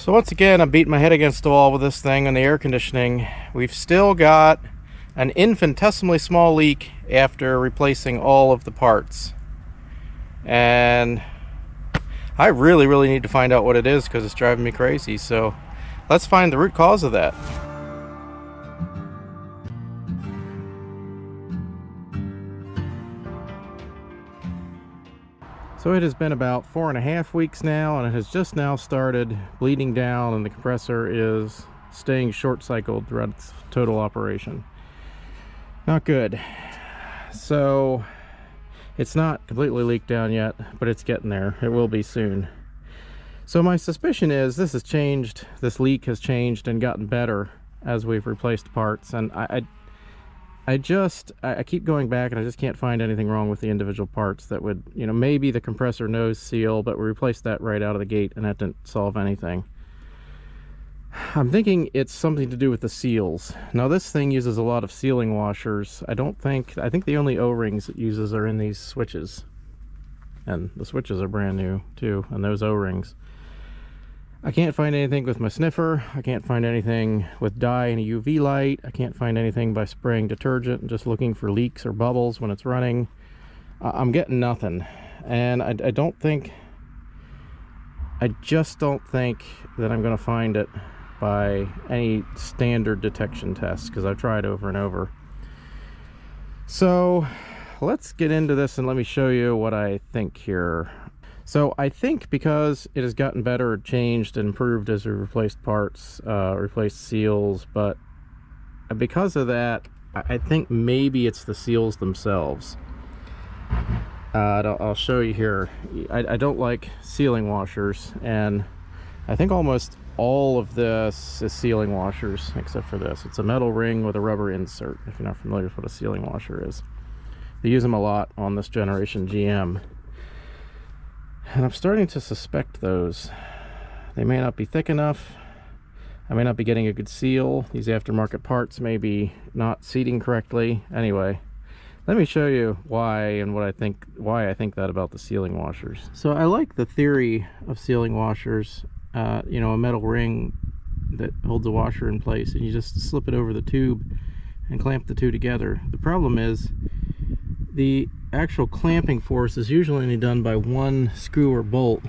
So once again, I'm beating my head against the wall with this thing on the air conditioning. We've still got an infinitesimally small leak after replacing all of the parts. And I really need to find out what it is because it's driving me crazy. So let's find the root cause of that. So it has been about 4.5 weeks now, and it has just now started bleeding down, and the compressor is staying short cycled throughout its total operation. Not good. So it's not completely leaked down yet, but it's getting there. It will be soon. So my suspicion is this has changed, this leak has changed and gotten better as we've replaced parts, and I keep going back and I just can't find anything wrong with the individual parts that would, you know, maybe the compressor nose seal, but we replaced that right out of the gate and that didn't solve anything. I'm thinking it's something to do with the seals. Now this thing uses a lot of sealing washers. I think the only O-rings it uses are in these switches. And the switches are brand new too, and those O-rings. I can't find anything with my sniffer. I can't find anything with dye and a UV light. I can't find anything by spraying detergent and just looking for leaks or bubbles when it's running. I'm getting nothing. And I just don't think that I'm going to find it by any standard detection tests, because I've tried over and over. So let's get into this and let me show you what I think here. So I think because it has gotten better, changed, and improved as we replaced parts, replaced seals, but because of that, I think maybe it's the seals themselves. I'll show you here. I don't like sealing washers, and I think almost all of this is sealing washers, except for this. It's a metal ring with a rubber insert, if you're not familiar with what a sealing washer is. They use them a lot on this generation GM. And I'm starting to suspect those. They may not be thick enough. I may not be getting a good seal. These aftermarket parts may be not seating correctly. Anyway, let me show you why and why I think that about the sealing washers. So I like the theory of sealing washers. You know, a metal ring that holds a washer in place, and you just slip it over the tube and clamp the two together. The problem is the actual clamping force is usually only done by one screw or bolt,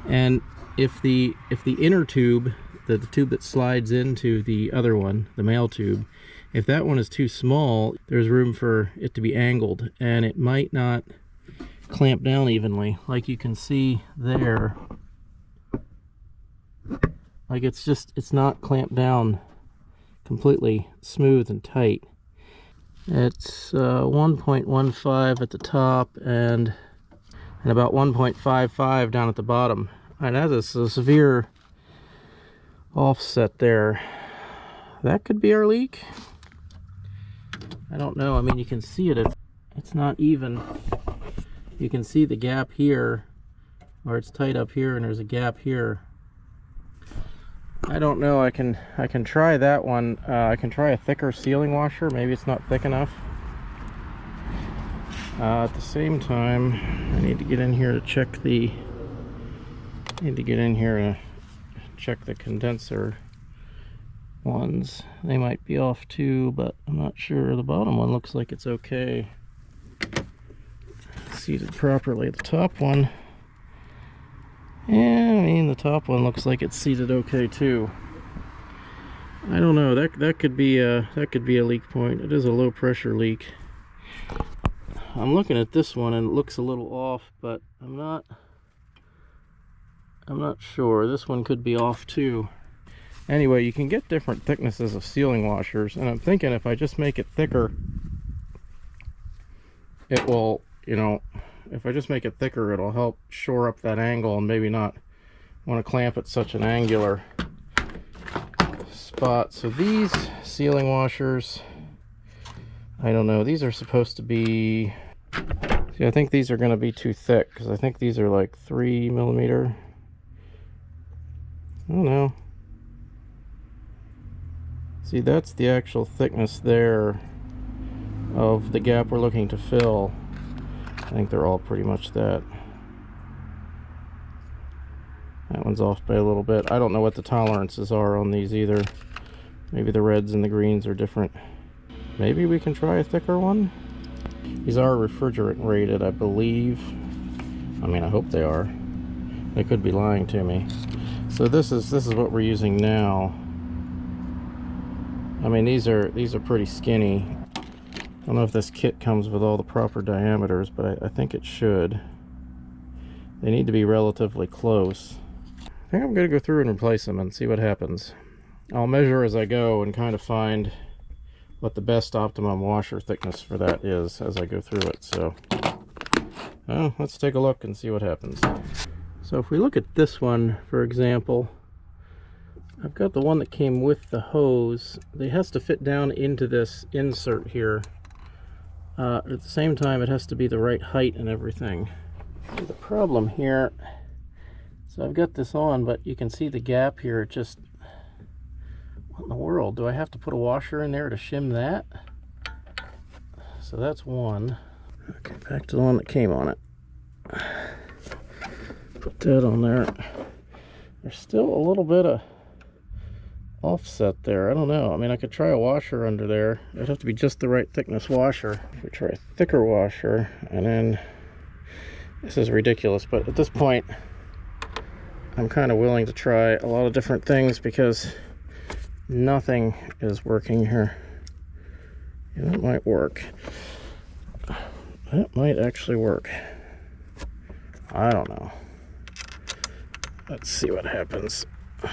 and if the inner tube, the tube that slides into the other one, the male tube, if that one is too small, there's room for it to be angled, and it might not clamp down evenly, like you can see there. Like it's not clamped down completely smooth and tight. It's 1.15 at the top and about 1.55 down at the bottom. And that is a severe offset there. That could be our leak. I don't know. I mean, you can see it. It's not even. You can see the gap here, or it's tight up here, and there's a gap here. I don't know. I can try that one. I can try a thicker sealing washer. Maybe it's not thick enough. At the same time, I need to get in here to check the. Check the condenser ones. They might be off too, but I'm not sure. The bottom one looks like it's okay, seated properly. The top one. Yeah, I mean, the top one looks like it's seated okay too. I don't know. That could be a leak point. It is a low pressure leak. I'm looking at this one and it looks a little off, but I'm not sure. This one could be off too. Anyway, you can get different thicknesses of sealing washers, and I'm thinking if I just make it thicker, it will, you know, if I just make it thicker, it'll help shore up that angle and maybe not want to clamp at such an angular spot. So these sealing washers, I don't know, these are supposed to be, see, I think these are going to be too thick, because I think these are like 3mm. I don't know. See, that's the actual thickness there of the gap we're looking to fill. I think they're all pretty much that. That one's off by a little bit. I don't know what the tolerances are on these either. Maybe the reds and the greens are different. Maybe we can try a thicker one. These are refrigerant rated, I believe. I mean, I hope they are. They could be lying to me. So this is what we're using now. I mean, these are pretty skinny. I don't know if this kit comes with all the proper diameters, but I think it should. They need to be relatively close. I think I'm going to go through and replace them and see what happens. I'll measure as I go and kind of find what the best optimum washer thickness for that is as I go through it. So, well, let's take a look and see what happens. So if we look at this one, for example, I've got the one that came with the hose. It has to fit down into this insert here. At the same time, it has to be the right height and everything. The problem here, so I've got this on, but you can see the gap here. It just, what in the world? Do I have to put a washer in there to shim that? So that's one. Okay, back to the one that came on it. Put that on there. There's still a little bit of offset there. I don't know. I mean, I could try a washer under there. It'd have to be just the right thickness washer. If we try a thicker washer, and then this is ridiculous, but at this point I'm kind of willing to try a lot of different things because nothing is working here. Yeah, that might work. That might actually work. I don't know. Let's see what happens. What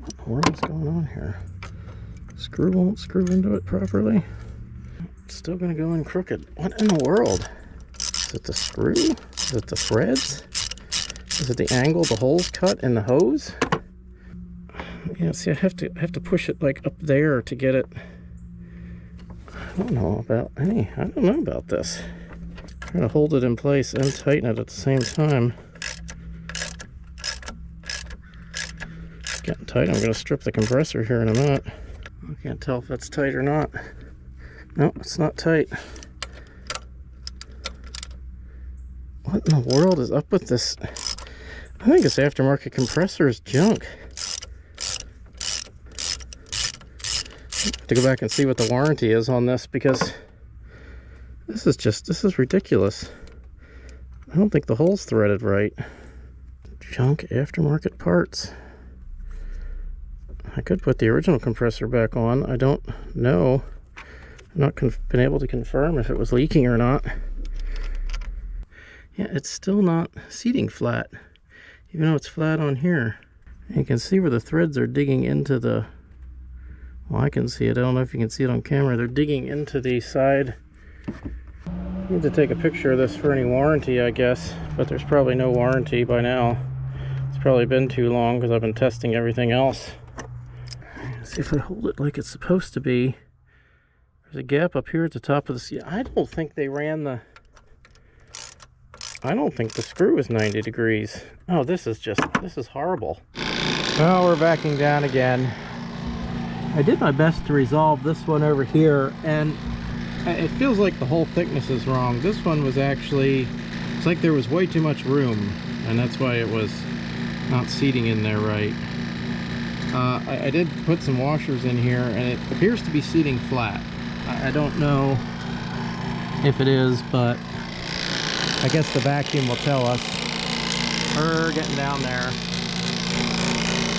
in the world is going on here? Screw won't screw into it properly. It's still going to go in crooked. What in the world? Is it the screw? Is it the threads? Is it the angle the hole's cut in the hose? Yeah, see, I have to push it like up there to get it. I don't know about this. Trying to hold it in place and tighten it at the same time. It's getting tight. I'm going to strip the compressor here in a minute. I can't tell if that's tight or not. No, it's not tight. What in the world is up with this? I think this aftermarket compressor is junk. I have to go back and see what the warranty is on this because this is ridiculous. I don't think the hole's threaded right. Junk aftermarket parts. I could put the original compressor back on. I don't know. I've not been able to confirm if it was leaking or not. Yeah, it's still not seating flat, even though it's flat on here. And you can see where the threads are digging into the, well, I can see it. I don't know if you can see it on camera. They're digging into the side. I need to take a picture of this for any warranty, I guess, but there's probably no warranty by now. It's probably been too long because I've been testing everything else. See if I hold it like it's supposed to be. There's a gap up here at the top of the seat. I don't think they ran the... I don't think the screw is 90 degrees. Oh, this is horrible. Well, we're backing down again. I did my best to resolve this one over here, and it feels like the whole thickness is wrong. This one was actually, it's like there was way too much room, and that's why it was not seating in there right. I did put some washers in here, and it appears to be seating flat. I don't know if it is, but I guess the vacuum will tell us. We're getting down there.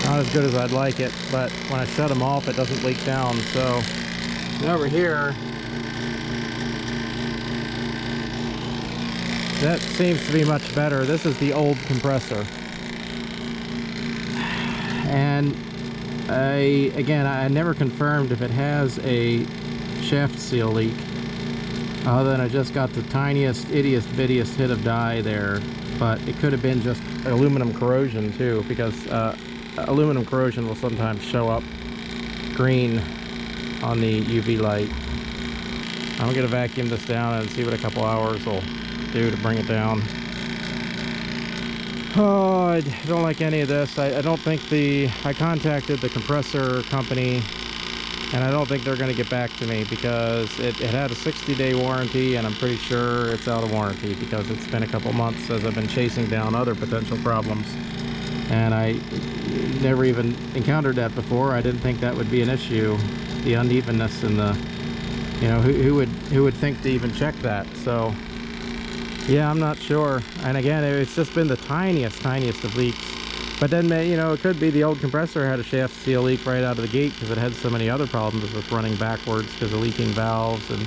Not as good as I'd like it, but when I shut them off, it doesn't leak down. So over here, that seems to be much better. This is the old compressor. And I never confirmed if it has a shaft seal leak. Other than I just got the tiniest, ittiest, bittiest hit of dye there. But it could have been just aluminum corrosion too, because aluminum corrosion will sometimes show up green on the UV light. I'm gonna vacuum this down and see what a couple hours will do to bring it down. Oh, I don't like any of this. I don't think I contacted the compressor company And I don't think they're going to get back to me because it had a 60-day warranty, and I'm pretty sure it's out of warranty because it's been a couple months as I've been chasing down other potential problems. And I never even encountered that before. I didn't think that would be an issue. The unevenness in the, you know, who would think to even check that? So yeah, I'm not sure. And again, it's just been the tiniest of leaks. But then, you know, it could be the old compressor had a shaft seal leak right out of the gate because it had so many other problems with running backwards because of leaking valves and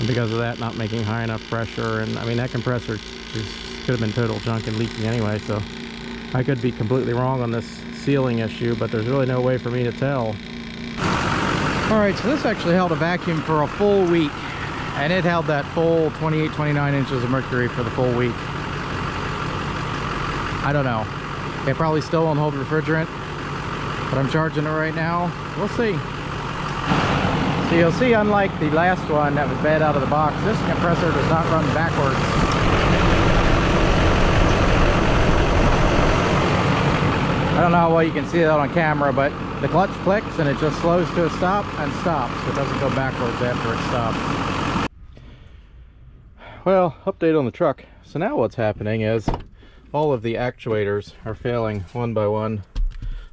because of that not making high enough pressure. And I mean, that compressor just could have been total junk and leaking anyway. So I could be completely wrong on this sealing issue, but there's really no way for me to tell. All right, so this actually held a vacuum for a full week, and it held that full 28-29 inches of mercury for the full week. I don't know. It probably still won't hold refrigerant, but I'm charging it right now. We'll see. So you'll see, unlike the last one that was bad out of the box, this compressor does not run backwards. I don't know how well you can see that on camera, but the clutch clicks and it just slows to a stop and stops. It doesn't go backwards after it stops. Well, update on the truck. So now what's happening is all of the actuators are failing one by one.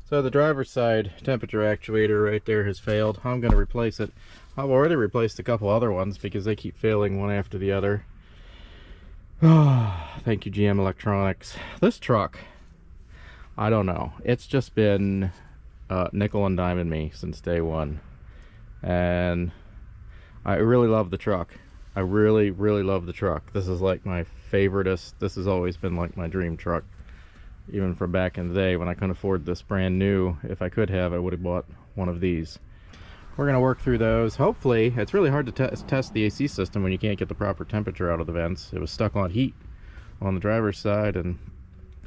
So the driver's side temperature actuator right there has failed. I'm going to replace it. I've already replaced a couple other ones because they keep failing one after the other. Oh, thank you, GM Electronics. This truck, I don't know. It's just been nickel and diming me since day one. And I really love the truck. I really love the truck. This is like my favoriteest. This has always been like my dream truck. Even from back in the day when I couldn't afford this brand new. If I could have, I would have bought one of these. We're going to work through those. Hopefully, it's really hard to test the AC system when you can't get the proper temperature out of the vents. It was stuck on heat on the driver's side and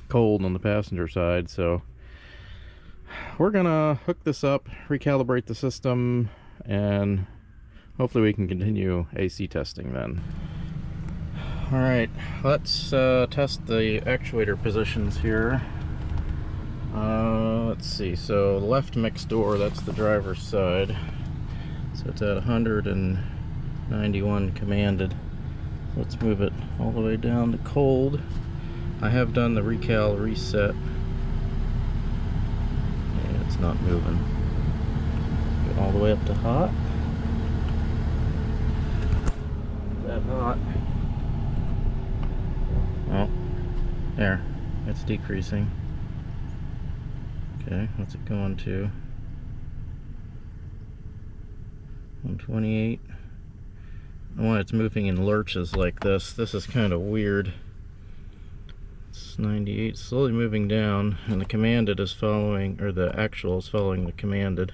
cold on the passenger side. So we're going to hook this up, recalibrate the system, and hopefully we can continue AC testing then. Alright, let's test the actuator positions here. Let's see, so the left mixed door, that's the driver's side. So it's at 191 commanded. Let's move it all the way down to cold. I have done the recal reset. Yeah, it's not moving. Get all the way up to hot. That hot. Oh, there, it's decreasing. Okay, what's it going to? 128. When it's moving in lurches like this, this is kind of weird. It's 98, slowly moving down, and the commanded is following, or the actual is following the commanded.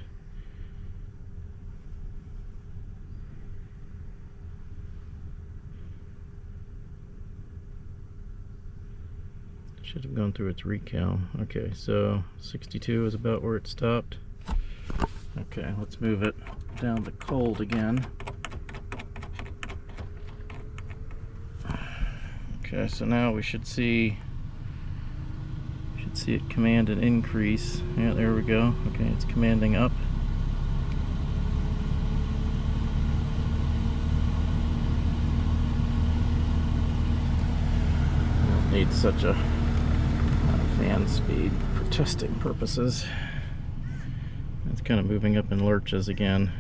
Should have gone through its recal. Okay, so 62 is about where it stopped. Okay, let's move it down to cold again. Okay, so now we should see it command an increase. Yeah, there we go. Okay, it's commanding up. Don't need such a fan speed for testing purposes. It's kind of moving up in lurches again.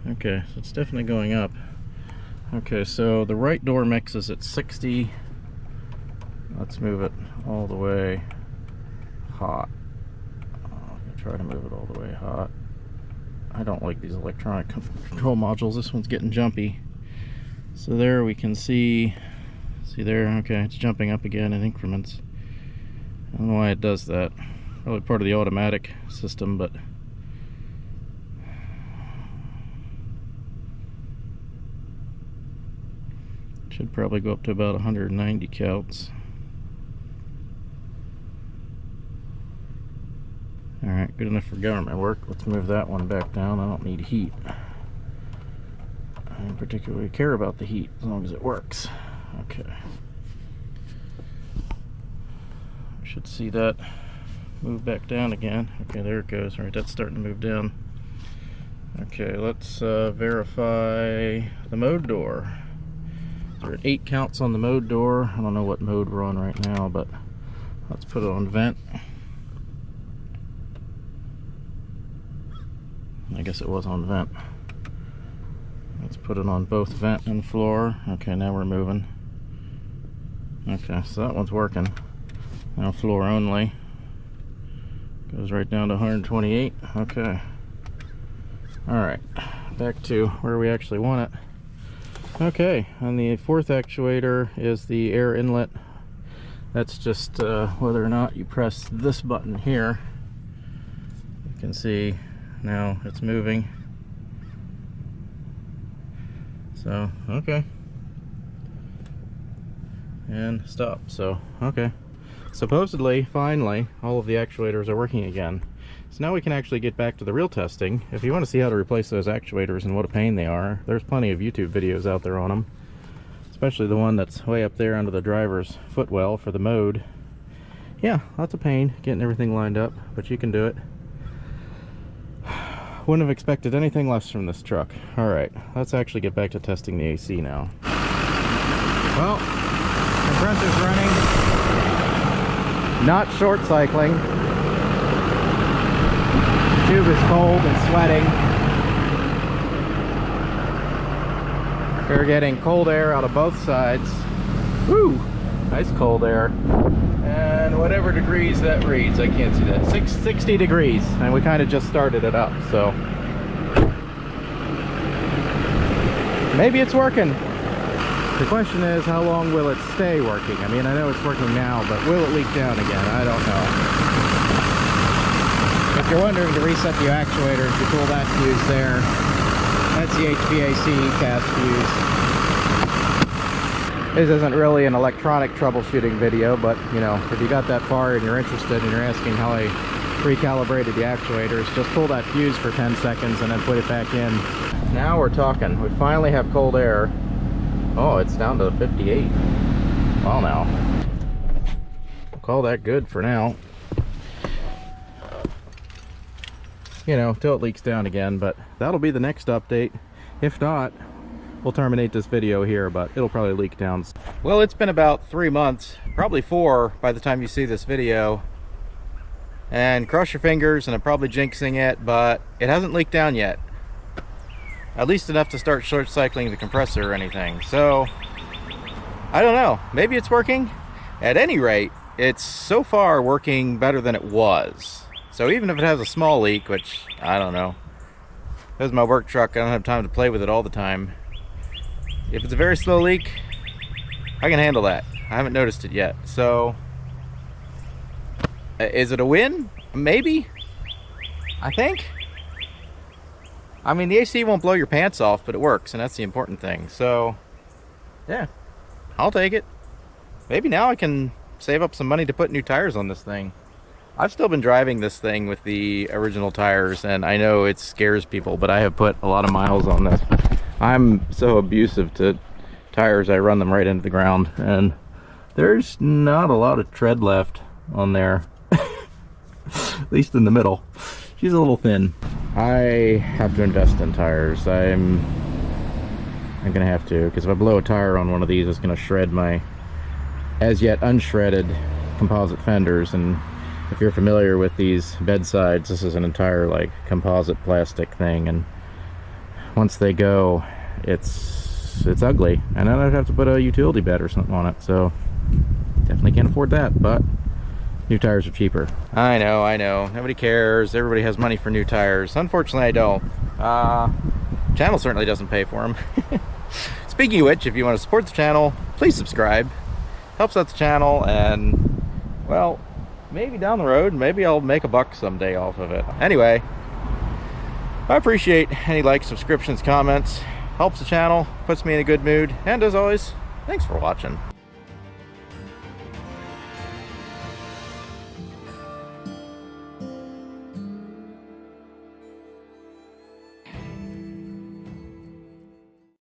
Okay, so it's definitely going up. Okay, so the right door mix is at 60. Let's move it all the way hot. I'm gonna try to move it all the way hot. I don't like these electronic control modules. This one's getting jumpy. So there we can see there, okay, it's jumping up again in increments. I don't know why it does that. Probably part of the automatic system, but it should probably go up to about 190 counts. Alright, good enough for government work. Let's move that one back down. I don't need heat. I don't particularly care about the heat as long as it works. Okay. Should see that move back down again. Okay, there it goes. All right, that's starting to move down. Okay, let's verify the mode door. There are 8 counts on the mode door. I don't know what mode we're on right now, but let's put it on vent. I guess it was on vent. Let's put it on both vent and floor. Okay, now we're moving. Okay, so that one's working. Now floor only. Goes right down to 128. Okay. Alright, back to where we actually want it. Okay, on the 4th actuator is the air inlet. That's just whether or not you press this button here. You can see now it's moving. So, okay. And stop. So, okay. Supposedly, finally, all of the actuators are working again. So now we can actually get back to the real testing. If you want to see how to replace those actuators and what a pain they are, there's plenty of YouTube videos out there on them. Especially the one that's way up there under the driver's footwell for the mode. Yeah, lots of pain getting everything lined up, but you can do it. Wouldn't have expected anything less from this truck. Alright, let's actually get back to testing the AC now. Well, compressor's running. Not short cycling. The tube is cold and sweating. We're getting cold air out of both sides. Woo! Nice cold air. And whatever degrees that reads, I can't see that. 60 degrees. And we kind of just started it up, so. Maybe it's working. The question is, how long will it stay working? I mean, I know it's working now, but will it leak down again? I don't know. If you're wondering to reset the actuators, you pull that fuse there. That's the HVAC cast fuse. This isn't really an electronic troubleshooting video, but, you know, if you got that far and you're interested and you're asking how I recalibrated the actuators, just pull that fuse for 10 seconds and then put it back in. Now we're talking. We finally have cold air. Oh, it's down to 58. Well, now we'll call that good for now. You know, till it leaks down again, but that'll be the next update. If not, we'll terminate this video here, but it'll probably leak down. Well, it's been about 3 months, probably 4 by the time you see this video. And cross your fingers, and I'm probably jinxing it, but it hasn't leaked down yet. At least enough to start short cycling the compressor or anything. So, I don't know. Maybe it's working. At any rate, it's so far working better than it was. So even if it has a small leak, which, I don't know. This is my work truck. I don't have time to play with it all the time. If it's a very slow leak, I can handle that. I haven't noticed it yet. So, is it a win? Maybe. I think. I mean, the AC won't blow your pants off, but it works, and that's the important thing. So, yeah, I'll take it. Maybe now I can save up some money to put new tires on this thing. I've still been driving this thing with the original tires, and I know it scares people, but I have put a lot of miles on this. I'm so abusive to tires, I run them right into the ground, and there's not a lot of tread left on there. At least in the middle. She's a little thin. I have to invest in tires. I'm gonna have to, because if I blow a tire on one of these, it's gonna shred my as yet unshredded composite fenders. And if you're familiar with these bedsides, this is an entire like composite plastic thing, and once they go, it's ugly, and then I'd have to put a utility bed or something on it. So definitely can't afford that, but new tires are cheaper. I know. Nobody cares. Everybody has money for new tires. Unfortunately, I don't. Channel certainly doesn't pay for them. Speaking of which, if you want to support the channel, please subscribe. Helps out the channel, and, well, maybe down the road, maybe I'll make a buck someday off of it. Anyway, I appreciate any likes, subscriptions, comments. Helps the channel, puts me in a good mood, and as always, thanks for watching.